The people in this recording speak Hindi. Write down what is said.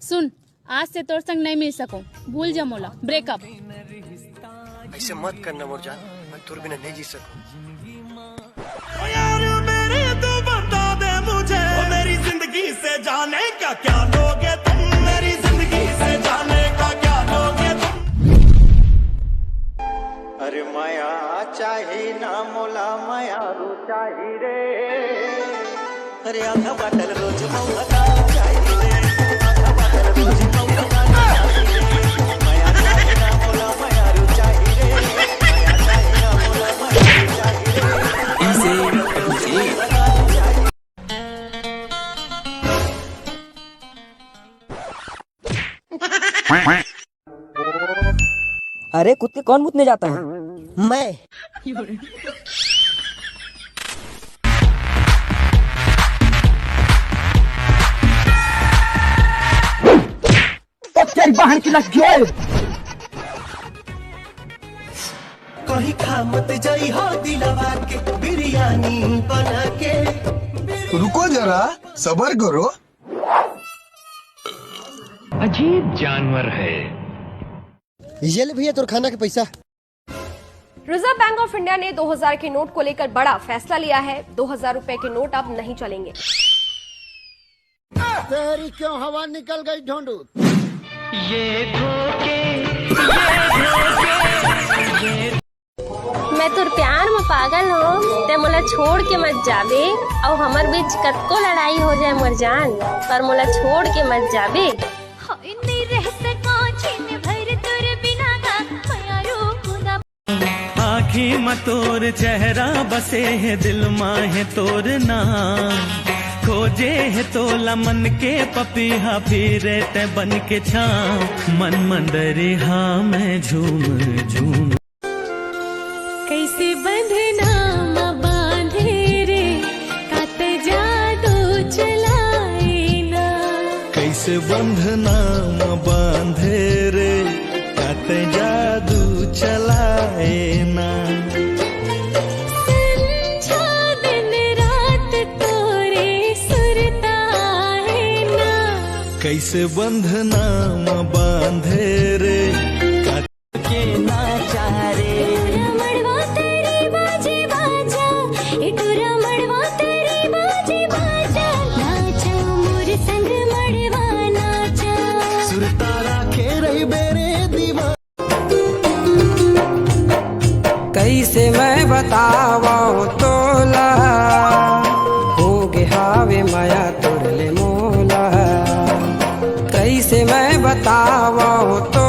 सुन, आज से तोर संग नहीं मिल सकूं, भूल जा मोला, ब्रेकअप। ऐसे मत करना मुरजान, मैं तुर बिना नहीं जी सकूं। यार मेरे तू बता दे मुझे, मेरी जिंदगी से जाने का क्या लोगे तुम, मेरी जिंदगी से जाने का क्या लोगे तुम। अरे माया चाही ना मोला, माया रू चाही रे। अरे आधा बाटल रोज मौला चाही रे, आधा बाटल रोज मौला चाही रे। माया चाही ना मोला, माया रू चाही रे, माया चाही ना मोला, माया रू चाही रे। अरे कुत्ते कौन मुतने जाता है? मैं तेरी बहन की लग गई। कहीं खा मत जाई हो दिलवा के बिरयानी बना के। रुको जरा, सब्र करो। अजीब जानवर है। ये ले भैया तोर खाना के पैसा। रिजर्व बैंक ऑफ इंडिया ने 2000 के नोट को लेकर बड़ा फैसला लिया है। 2000 रुपए के नोट अब नहीं चलेंगे। तेरी क्यों हवा निकल गई ढोंडू? मैं तुर प्यार में पागल हूँ, ते मोला छोड़ के मत जाबे। और हमर बीच कतको लड़ाई हो जाए मुरजान, पर मोला छोड़ के मत जाबे। आँखी में तोर चेहरा बसे है, दिल माँ है तोर नाम। खोजे है तोला मन के पपीहा, फिरे ते बन के छाँव। मन मंदरे हाँ मैं झूम झूम। कैसे बंधना बांधे रे, कात जादू चलाए ना। कैसे बंधना बांधे रे, कात जादू चलाए ना। संझा दिन रात तोरे सुरता है ना। कैसे बंधना बांधे रे, के ना चाह रे। मड़वा तेरी बाजे बाजा, इटूरा मड़वा तेरी बाजे बाजा। नाचा मोर संग मड़वा नाचा। सुरतारा खेरई बेरे दीवा। कैसे मैं बतावा तोला, हो गे हावे माया तोरले मोला। कैसे मैं बतावा तो